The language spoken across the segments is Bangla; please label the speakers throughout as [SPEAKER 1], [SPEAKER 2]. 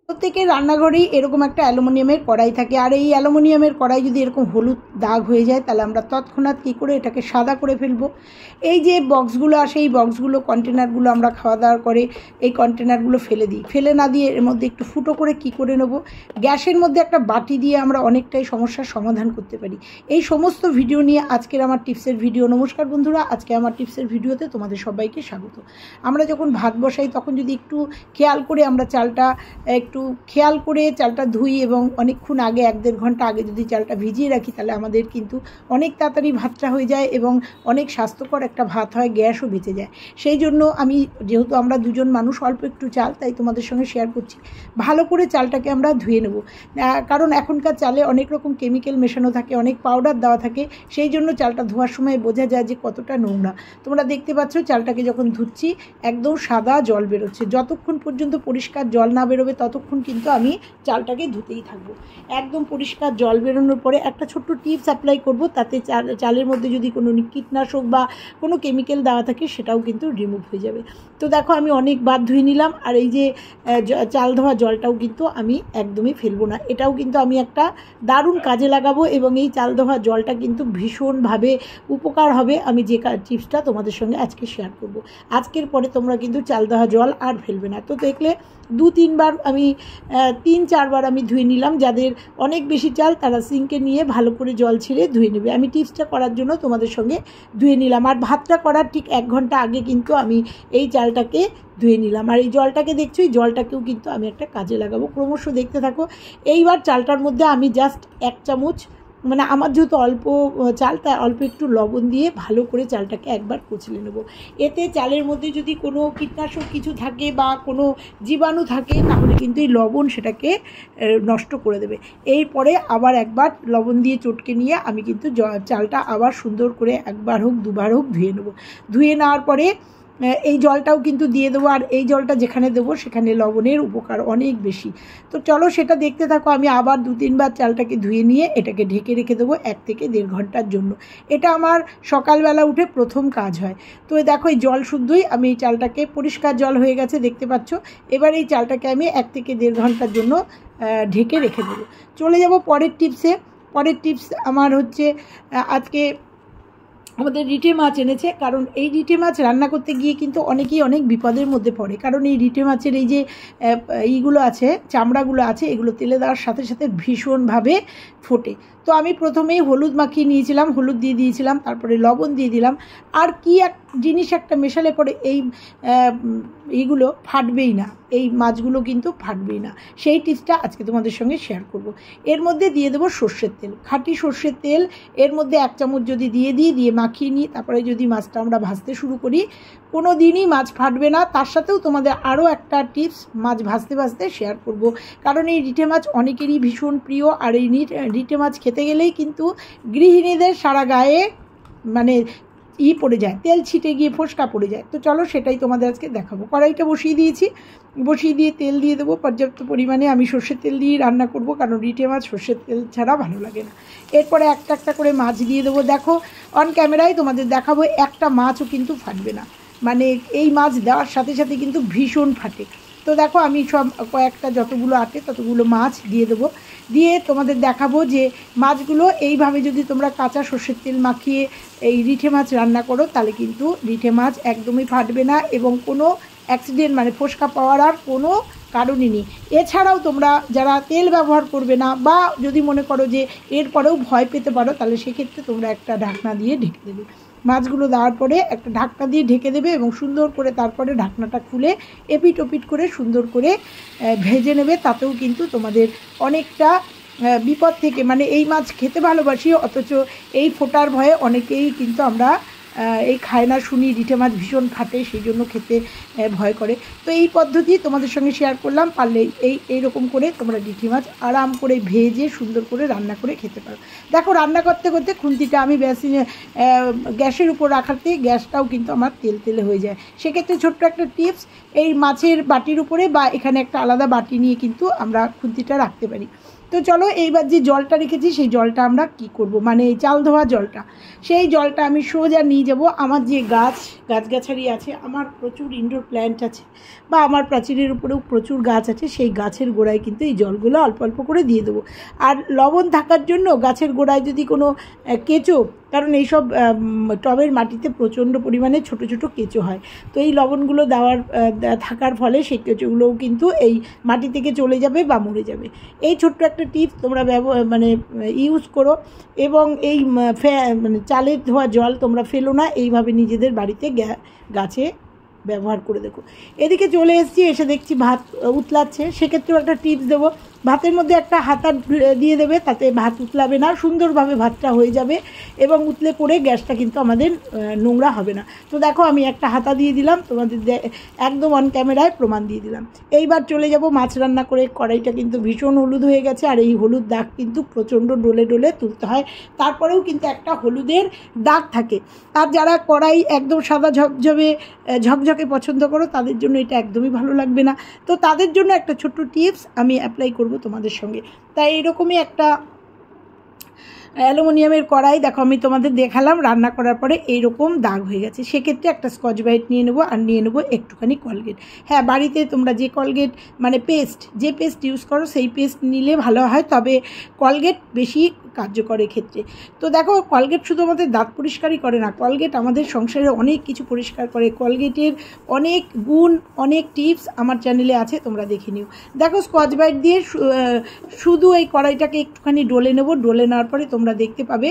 [SPEAKER 1] প্রত্যেকের রান্নাঘরেই এরকম একটা অ্যালুমিনিয়ামের কড়াই থাকে, আর এই অ্যালুমিনিয়ামের কড়াই যদি এরকম হলুদ দাগ হয়ে যায় তাহলে আমরা তৎক্ষণাৎ কী করে এটাকে সাদা করে ফেলবো। এই যে বক্সগুলো আসে, এই বক্সগুলো কন্টেনারগুলো আমরা খাওয়া দাওয়ার করে এই কন্টেনারগুলো ফেলে দিই, ফেলে না দিয়ে এর মধ্যে একটু ফুটো করে কী করে নেব, গ্যাসের মধ্যে একটা বাটি দিয়ে আমরা অনেকটাই সমস্যার সমাধান করতে পারি। এই সমস্ত ভিডিও নিয়ে আজকের আমার টিপসের ভিডিও। নমস্কার বন্ধুরা, আজকে আমার টিপসের ভিডিওতে তোমাদের সবাইকে স্বাগত। আমরা যখন ভাত বসাই তখন যদি একটু খেয়াল করে আমরা চালটা চালটা ধুই এবং অনেকক্ষণ আগে 1-1.5 ঘন্টা আগে যদি চালটা ভিজিয়ে রাখি তাহলে আমাদের কিন্তু অনেক তাড়াতাড়ি ভাতটা হয়ে যায় এবং অনেক স্বাস্থ্যকর একটা ভাত হয়, গ্যাসও বেঁচে যায়। সেই জন্য আমি, যেহেতু আমরা দুজন মানুষ, অল্প একটু চাল, তাই তোমাদের সঙ্গে শেয়ার করছি। ভালো করে চালটাকে আমরা ধুয়ে নেব, কারণ এখনকার চালে অনেক রকম কেমিক্যাল মেশানো থাকে, অনেক পাউডার দেওয়া থাকে, সেই জন্য চালটা ধোয়ার সময় বোঝা যায় যে কতটা নোংরা। তোমরা দেখতে পাচ্ছ চালটাকে যখন ধুচ্ছি একদম সাদা জল বেরোচ্ছে। যতক্ষণ পর্যন্ত পরিষ্কার জল না বেরোবে ততক্ষণ কিন্তু আমি চালটাকে ধুতেই থাকবো। একদম পরিষ্কার জল বেরোনোর পরে একটা ছোট্ট টিপস অ্যাপ্লাই করব, তাতে চালের মধ্যে যদি কোনো কীটনাশক বা কোনো কেমিক্যাল দেওয়া থাকে সেটাও কিন্তু রিমুভ হয়ে যাবে। তো দেখো আমি অনেকবার ধুয়ে নিলাম, আর এই যে চাল ধোয়া জলটাও কিন্তু আমি একদমই ফেলবো না, এটাও কিন্তু আমি একটা দারুণ কাজে লাগাবো এবং এই চাল ধোয়া জলটা কিন্তু ভীষণভাবে উপকার হবে। আমি যে টিপসটা তোমাদের সঙ্গে আজকে শেয়ার করব, আজকের পরে তোমরা কিন্তু চাল ধোয়া জল আর ফেলবে না। তো দেখলে 2-3 বার আমি 3-4 বার আমি ধুয়ে নিলাম। যাদের অনেক বেশি চাল তারা সিঙ্কে নিয়ে ভালো করে জল ছেড়ে ধুয়ে নেবে। আমি টিপসটা করার জন্য তোমাদের সঙ্গে ধুয়ে নিলাম, আর ভাতটা করার ঠিক 1 ঘন্টা আগে কিন্তু আমি এই চালটাকে ধুয়ে নিলাম। আর এই জলটাকে দেখছো, এই জলটাকেও কিন্তু আমি একটা কাজে লাগাবো, ক্রমশ দেখতে থাকো। এইবার চালটার মধ্যে আমি জাস্ট 1 চামচ, মানে আমার যেহেতু অল্প চাল তাই অল্প একটু লবণ দিয়ে ভালো করে চালটাকে একবার কুচলে নেব। এতে চালের মধ্যে যদি কোনো কীটনাশক কিছু থাকে বা কোনো জীবাণু থাকে তাহলে কিন্তু এই লবণ সেটাকে নষ্ট করে দেবে। এরপরে আবার একবার লবণ দিয়ে চটকে নিয়ে আমি কিন্তু চালটা আবার সুন্দর করে 1 বার হোক 2 বার হোক ধুয়ে নেব। ধুয়ে নেওয়ার পরে এই জলটাও কিন্তু দিয়ে দেবো, আর এই জলটা যেখানে দেবো সেখানে লবণের উপকার অনেক বেশি। তো চলো সেটা দেখতে থাকো। আমি আবার 2-3 বার চালটাকে ধুয়ে নিয়ে এটাকে ঢেকে রেখে দেবো 1 থেকে 1.5 ঘন্টার জন্য। এটা আমার সকালবেলা উঠে প্রথম কাজ হয়। তো দেখো এই জল শুদ্ধই আমি এই চালটাকে, পরিষ্কার জল হয়ে গেছে দেখতে পাচ্ছ। এবার এই চালটাকে আমি 1 থেকে 1.5 ঘন্টার জন্য ঢেকে রেখে দেবো। চলে যাব পরের টিপসে। পরের টিপস আমার হচ্ছে, আজকে আমাদের রিটে মাছ এনেছে, কারণ এই রিটে মাছ রান্না করতে গিয়ে কিন্তু অনেকেই অনেক বিপদের মধ্যে পড়ে, কারণ এই রিটে মাছের এই যে এইগুলো আছে, চামড়াগুলো আছে, এগুলো তেলে দেওয়ার সাথে সাথে ভীষণভাবে ফোটে। তো আমি প্রথমেই হলুদ মাখিয়ে নিয়েছিলাম, হলুদ দিয়ে দিয়েছিলাম, তারপরে লবণ দিয়ে দিলাম, আর কি এক জিনিস একটা মেশালে পরে এইগুলো ফাটবেই না, এই মাছগুলো কিন্তু ফাটবেই না। সেই টিপসটা আজকে তোমাদের সঙ্গে শেয়ার করব। এর মধ্যে দিয়ে দেবো সর্ষের তেল, খাঁটি সর্ষের তেল। এর মধ্যে 1 চামচ যদি দিয়ে মাখিয়ে নিই, তারপরে যদি মাছটা আমরা ভাজতে শুরু করি, কোনো দিনই মাছ ফাটবে না। তার সাথেও তোমাদের আরও একটা টিপস মাছ ভাজতে ভাজতে শেয়ার করব, কারণ এই রিটে মাছ অনেকেরই ভীষণ প্রিয়, আর এই রিটে মাছ খেতে গেলেই কিন্তু গৃহিণীদের সারা গায়ে মানে পড়ে যায়, তেল ছিটে গিয়ে ফোসকা পড়ে যায়। তো চলো সেটাই তোমাদের আজকে দেখাবো। কড়াইটা বসিয়ে দিয়ে তেল দিয়ে দেবো পর্যাপ্ত পরিমাণে। আমি সর্ষের তেল দিয়ে রান্না করব, কারণ রিটে মাছ সর্ষের তেল ছাড়া ভালো লাগে না। এরপরে একটা একটা করে মাছ দিয়ে দেবো। দেখো অন ক্যামেরায় তোমাদের দেখাবো, একটা মাছও কিন্তু ফাটবে না, মানে এই মাছ দেওয়ার সাথে সাথে কিন্তু ভীষণ ফাটে। তো দেখো আমি সব কয়েকটা যতগুলো আটে ততগুলো মাছ দিয়ে দেবো, দিয়ে তোমাদের দেখাবো যে মাছগুলো এইভাবে যদি তোমরা কাঁচা সর্ষের তেল মাখিয়ে এই রিঠে মাছ রান্না করো তাহলে কিন্তু রিঠে মাছ একদমই ফাটবে না এবং কোনো অ্যাক্সিডেন্ট মানে ফোসকা পাওয়ার আর কোনো কারণই নেই। এছাড়াও তোমরা যারা তেল ব্যবহার করবে না বা যদি মনে করো যে এরপরেও ভয় পেতে পারো, তাহলে সেক্ষেত্রে তোমরা একটা ঢাকনা দিয়ে ঢেকে দেবে। মাছগুলো দেওয়ার পরে একটা ঢাকনা দিয়ে ঢেকে দেবে এবং সুন্দর করে তারপরে ঢাকনাটা খুলে এপিট ওপিট করে সুন্দর করে ভেজে নেবে। তাতেও কিন্তু তোমাদের অনেকটা বিপদ থেকে, মানে এই মাছ খেতে ভালোবাসি অথচ এই ফোটার ভয়ে অনেকেই কিন্তু আমরা এই খায় না, শুনি রিঠে মাছ ভীষণ ফাটে, সেই জন্য খেতে ভয় করে। তো এই পদ্ধতি তোমাদের সঙ্গে শেয়ার করলাম, পারলে এইরকম করে তোমরা রিঠে মাছ আরাম করে ভেজে সুন্দর করে রান্না করে খেতে পারো। দেখো রান্না করতে করতে খুন্তিটা আমি গ্যাসের উপর রাখাতে গ্যাসটাও কিন্তু আমার তেলে হয়ে যায়। সেক্ষেত্রে ছোট্ট একটা টিপস, এই মাছের বাটির উপরে বা এখানে একটা আলাদা বাটি নিয়ে কিন্তু আমরা খুন্তিটা রাখতে পারি। তো তো চলো এইবার যে জলটা রেখেছি সেই জলটা আমরা কি করব, মানে এই চাল ধোয়া জলটা, সেই জলটা আমি সোজা নিয়ে যাব আমার যে গাছগাছালি আছে, আমার প্রচুর ইনডোর প্ল্যান্ট আছে বা আমার প্রাচীরের উপরেও প্রচুর গাছ আছে, সেই গাছের গোড়ায় কিন্তু এই জলগুলো অল্প অল্প করে দিয়ে দেবো। আর লবণ থাকার জন্য গাছের গোড়ায় যদি কোনো কেঁচো, কারণ এইসব টবের মাটিতে প্রচণ্ড পরিমাণে ছোট ছোট কেঁচো হয়, তো এই লবণগুলো থাকার ফলে সেই কেঁচোগুলোও কিন্তু এই মাটি থেকে চলে যাবে বা মরে যাবে। এই ছোট্ট একটা টিপস তোমরা ইউজ করো, এবং এই মানে চালের ধোয়া জল তোমরা ফেলো না, এইভাবে নিজেদের বাড়িতে গাছে ব্যবহার করে দেখো। এদিকে চলে এসেছি, এসে দেখছি ভাত উতলাচ্ছে, সেক্ষেত্রেও একটা টিপস দেবো, ভাতের মধ্যে একটা হাতা দিয়ে দেবে, তাতে ভাত উতলাবে না, সুন্দরভাবে ভাতটা হয়ে যাবে এবং উতলে পড়ে গ্যাসটা কিন্তু আমাদের নোংরা হবে না। তো দেখো আমি একটা হাতা দিয়ে দিলাম, তোমাদের একদম অন ক্যামেরায় প্রমাণ দিয়ে দিলাম। এইবার চলে যাব মাছ রান্না করে। কড়াইটা কিন্তু ভীষণ হলুদ হয়ে গেছে, আর এই হলুদ দাগ কিন্তু প্রচণ্ড ডলে ডলে তুলতে হয়, তারপরেও কিন্তু একটা হলুদের দাগ থাকে। আর যারা কড়াই একদম সাদা ঝকঝকে পছন্দ করো তাদের জন্য এটা একদমই ভালো লাগবে না, তো তাদের জন্য একটা ছোট্ট টিপস আমি অ্যাপ্লাই করব তোমাদের সঙ্গে। তাই এরকমই একটা অ্যালুমিনিয়ামের কড়াই দেখো আমি তোমাদের দেখালাম, রান্না করার পরে এইরকম দাগ হয়ে গেছে, সেক্ষেত্রে একটা স্কচ ব্রাইট নিয়ে নেবো, আর নিয়ে নেবো একটুখানি কলগেট। হ্যাঁ, বাড়িতে তোমরা যে কলগেট মানে যে পেস্ট ইউজ করো সেই পেস্ট নিলে ভালো হয়, তবে কলগেট বেশি কার্যকর ক্ষেত্রে। তো দেখো কলগেট শুধু আমাদের দাঁত পরিষ্কারই করে না, কলগেট আমাদের সংসারে অনেক কিছু পরিষ্কার করে। কলগেটের অনেক গুণ, অনেক টিপস আমার চ্যানেলে আছে, তোমরা দেখে নিও। দেখো স্কচ ব্রাইট দিয়ে শুধু এই কড়াইটাকে একটুখানি ডলে নেবো, ডলে নেওয়ার পরে তোমরা দেখতে পাবে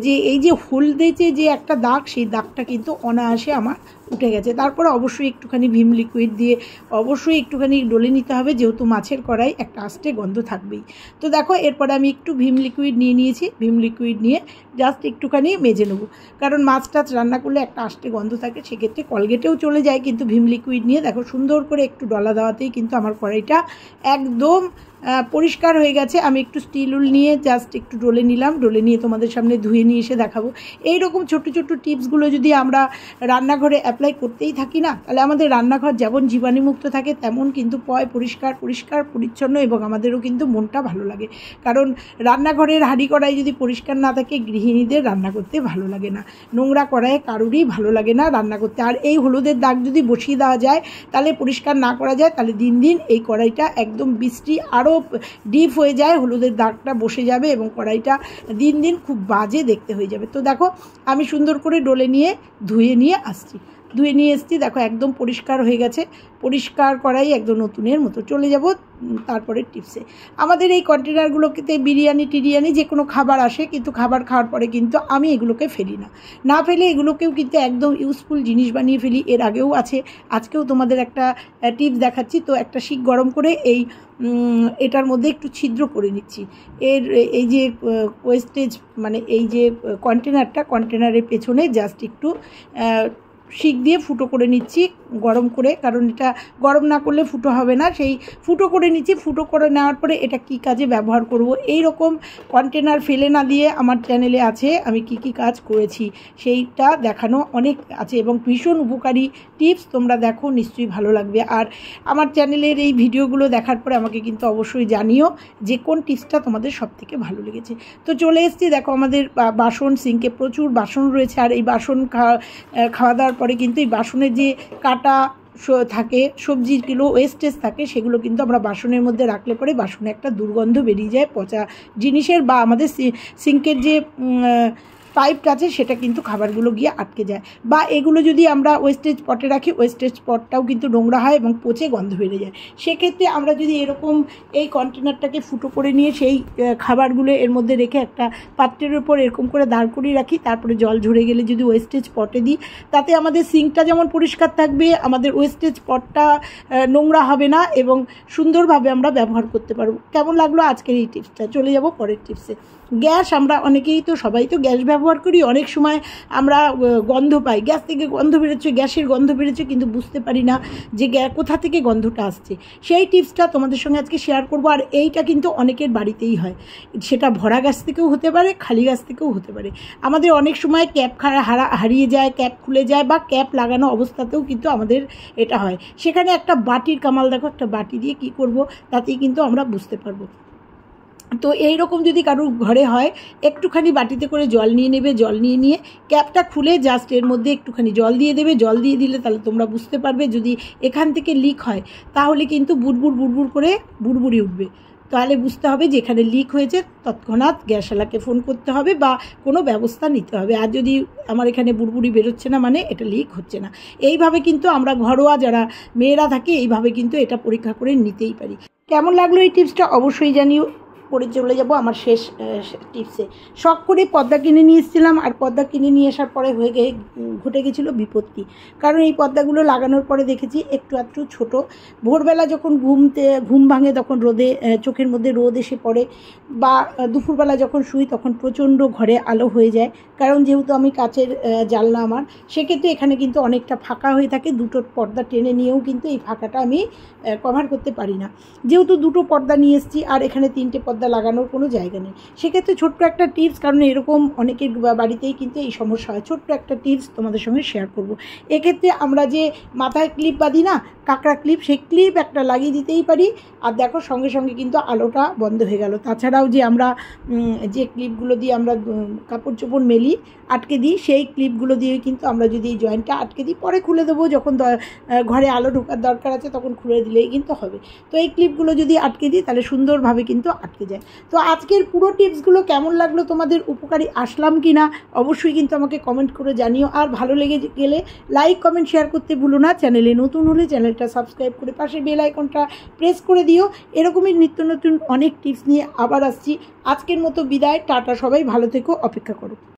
[SPEAKER 1] যে এই যে হলদেতে যে একটা দাগ, সেই দাগটা কিন্তু অনায়াসে আমার উঠে গেছে। তারপরে অবশ্যই একটুখানি ভিম লিকুইড দিয়ে অবশ্যই একটুখানি ডলে নিতে হবে, যেহেতু মাছের কড়াই একটা আস্তে গন্ধ থাকবেই। তো দেখো এরপরে আমি একটু ভিম লিকুইড নিয়ে নিয়েছি, ভিম লিকুইড নিয়ে জাস্ট একটুখানি মেজে নেবো, কারণ মাছ টাছ রান্না করলে একটা আস্তে গন্ধ থাকে, সেক্ষেত্রে কলগেটেও চলে যায়, কিন্তু ভিম লিকুইড নিয়ে দেখো সুন্দর করে একটু ডলা দেওয়াতেই কিন্তু আমার কড়াইটা একদম পরিষ্কার হয়ে গেছে। আমি একটু স্টিল উল নিয়ে জাস্ট একটু ডলে নিলাম, ডলে নিয়ে তোমাদের সামনে ধুয়ে নিয়ে এসে দেখাবো। এইরকম ছোট ছোট টিপসগুলো যদি আমরা রান্নাঘরে অ্যাপ্লাই করতেই থাকি না, তাহলে আমাদের রান্নাঘর যেমন জীবাণুমুক্ত থাকে, তেমন কিন্তু পরিষ্কার পরিচ্ছন্ন, এবং আমাদেরও কিন্তু মনটা ভালো লাগে। কারণ রান্নাঘরের হাঁড়ি কড়াই যদি পরিষ্কার না থাকে, গৃহিণীদের রান্না করতে ভালো লাগে না, নোংরা কড়াইয়ে কারুরই ভালো লাগে না রান্না করতে। আর এই হলুদের দাগ যদি বসিয়ে দেওয়া যায়, তাহলে পরিষ্কার না করা যায়, তাহলে দিন দিন এই কড়াইটা একদম বৃষ্টি আরও ডিপ হয়ে যায়, হলুদের দাগটা বসে যাবে এবং কড়াইটা দিন দিন খুব বাজে দেখতে হয়ে যাবে। তো দেখো আমি সুন্দর করে ডলে নিয়ে ধুয়ে নিয়ে এসছি, দেখো একদম পরিষ্কার হয়ে গেছে, পরিষ্কার করাই একদম নতুনের মতো। চলে যাব তারপরে টিপসে। আমাদের এই কন্টেনারগুলোতে বিরিয়ানি যে কোনো খাবার আসে, কিন্তু খাবার খাওয়ার পরে কিন্তু আমি এগুলোকে ফেলি না ফেলে এগুলোকেও কিন্তু একদম ইউজফুল জিনিস বানিয়ে ফেলি। এর আগেও আছে, আজকেও তোমাদের একটা টিপস দেখাচ্ছি। তো একটা শিক গরম করে এটার মধ্যে একটু ছিদ্র করে নিচ্ছি। এই যে ওয়েস্টেজ মানে এই যে কন্টেনারের পেছনে জাস্ট একটু শিক দিয়ে ফুটো করে নিচ্ছি গরম করে, কারণ এটা গরম না করলে ফুটো হবে না। সেই ফুটো করে নিচ্ছি, ফুটো করে নেওয়ার পরে এটা কি কাজে ব্যবহার করব, এই রকম কন্টেনার ফেলে না দিয়ে আমার চ্যানেলে আছে আমি কি কাজ করেছি সেইটা দেখানো অনেক আছে, এবং ভীষণ উপকারী টিপস। তোমরা দেখো, নিশ্চয়ই ভালো লাগবে। আর আমার চ্যানেলের এই ভিডিওগুলো দেখার পরে আমাকে কিন্তু অবশ্যই জানিও যে কোন টিপসটা তোমাদের সবথেকে ভালো লেগেছে। তো চলে এসেছি, দেখো আমাদের বাসন, সিঙ্কে প্রচুর বাসন রয়েছে, আর এই বাসন খাওয়া দাওয়ার পরে কিন্তু এই বাসনের যে কাটা থাকে, সবজিগুলো ওয়েস্টেজ থাকে, সেগুলো কিন্তু আমরা বাসনের মধ্যে রাখলে পরে বাসনে একটা দুর্গন্ধ বেরিয়ে যায় পচা জিনিসের, বা আমাদের সিঙ্কের যে পাইপটা আছে সেটা কিন্তু খাবারগুলো গিয়ে আটকে যায়। বা এগুলো যদি আমরা ওয়েস্টেজ পটে রাখি, ওয়েস্টেজ পটটাও কিন্তু নোংরা হয় এবং পচে গন্ধ বেড়ে যায়। সেক্ষেত্রে আমরা যদি এরকম এই কন্টেনারটাকে ফুটো করে নিয়ে সেই খাবারগুলো এর মধ্যে রেখে একটা পাত্রের উপর এরকম করে দাঁড় করিয়ে রাখি, তারপরে জল ঝরে গেলে যদি ওয়েস্টেজ পটে দিই, তাতে আমাদের সিঙ্কটা যেমন পরিষ্কার থাকবে, আমাদের ওয়েস্টেজ পটটা নোংরা হবে না, এবং সুন্দরভাবে আমরা ব্যবহার করতে পারবো। কেমন লাগলো আজকের এই টিপসটা? চলে যাব পরের টিপসে। গ্যাস, আমরা অনেকেই তো সবাই তো গ্যাস ব্যবহার করি, অনেক সময় আমরা গন্ধ পাই, গ্যাস থেকে গন্ধ বেরোচ্ছে, গ্যাসের গন্ধ বেরোচ্ছে, কিন্তু বুঝতে পারি না যে কোথা থেকে গন্ধটা আসছে। সেই টিপসটা তোমাদের সঙ্গে আজকে শেয়ার করব। আর এইটা কিন্তু অনেকের বাড়িতেই হয়, সেটা ভরা গ্যাস থেকেও হতে পারে, খালি গ্যাস থেকেও হতে পারে। আমাদের অনেক সময় ক্যাপ হারিয়ে যায়, ক্যাপ খুলে যায়, বা ক্যাপ লাগানো অবস্থাতেও কিন্তু আমাদের এটা হয়। সেখানে একটা বাটির কামাল দেখো, একটা বাটি দিয়ে কি করব তাতেই কিন্তু আমরা বুঝতে পারবো। তো এই রকম যদি কারোর ঘরে হয়, একটুখানি বাটিতে করে জল নিয়ে নেবে, জল নিয়ে ক্যাপটা খুলে জাস্ট এর মধ্যে একটুখানি জল দিয়ে দেবে। জল দিয়ে দিলে তাহলে তোমরা বুঝতে পারবে যদি এখান থেকে লিক হয় তাহলে কিন্তু বুড়বুড় করে বুড়বুড়ি উঠবে, তাহলে বুঝতে হবে যে এখানে লিক হয়েছে, তৎক্ষণাৎ গ্যাসওয়ালাকে ফোন করতে হবে বা কোনো ব্যবস্থা নিতে হবে। আর যদি আমার এখানে বুড়বুড়ি বেরোচ্ছে না মানে এটা লিক হচ্ছে না। এইভাবে কিন্তু আমরা ঘরোয়া যারা মেয়েরা থাকি এইভাবে কিন্তু এটা পরীক্ষা করে নিতেই পারি। কেমন লাগলো এই টিপসটা অবশ্যই জানিও। করে চলে যাব আমার শেষ টিপসে। শখ করে পর্দা কিনে নিয়ে এসেছিলাম, আর পর্দা কিনে নিয়ে আসার পরে ঘটে গেছিলো বিপত্তি। কারণ এই পর্দাগুলো লাগানোর পরে দেখেছি একটু ছোট। ভোরবেলা যখন ঘুম ভাঙে তখন রোদে চোখের মধ্যে রোদ এসে পড়ে, বা দুপুরবেলা যখন শুই তখন প্রচণ্ড ঘরে আলো হয়ে যায়। কারণ যেহেতু আমি কাচের জানলা আমার, সেক্ষেত্রে এখানে কিন্তু অনেকটা ফাঁকা হয়ে থাকে। দুটো পর্দা টেনে নিয়েও কিন্তু এই ফাঁকাটা আমি কভার করতে পারি না। যেহেতু দুটো পর্দা নিয়ে এসেছি আর এখানে 3টে পর্দা লাগানোর কোনো জায়গা নেই, সেক্ষেত্রে ছোট্ট একটা টিপস, কারণ এরকম অনেকের বাড়িতেই কিন্তু এই সমস্যা হয়, ছোট্ট একটা টিপস তোমাদের সঙ্গে শেয়ার করব। এক্ষেত্রে আমরা যে মাথায় ক্লিপ বাঁধি না, কাঁকড়া ক্লিপ, সেই ক্লিপ একটা লাগিয়ে দিতেই পারি। আর দেখো সঙ্গে সঙ্গে কিন্তু আলোটা বন্ধ হয়ে গেল। তাছাড়াও যে আমরা যে ক্লিপগুলো দিয়ে আমরা কাপড় চোপড় মেলি আটকে দিই, সেই ক্লিপগুলো দিয়ে কিন্তু আমরা যদি এই জয়েন্টটা আটকে দিই, পরে খুলে দেবো যখন ঘরে আলো ঢোকার দরকার আছে তখন খুলে দিলেই কিন্তু হবে। তো এই ক্লিপগুলো যদি আটকে দিই তাহলে সুন্দরভাবে কিন্তু আটকে যায়। তো আজকের পুরো টিপসগুলো কেমন লাগলো, তোমাদের উপকারী আসলাম কি না অবশ্যই কিন্তু আমাকে কমেন্ট করে জানিও। আর ভালো লেগে গেলে লাইক কমেন্ট শেয়ার করতে ভুলো না। চ্যানেলে নতুন হলে চ্যানেলটা সাবস্ক্রাইব করে পাশে বেল আইকনটা প্রেস করে দিও। এরকমই নিত্য নতুন অনেক টিপস নিয়ে আবার আসছি। আজকের মতো বিদায়, টাটা, সবাই ভালো থেকো, অপেক্ষা করো।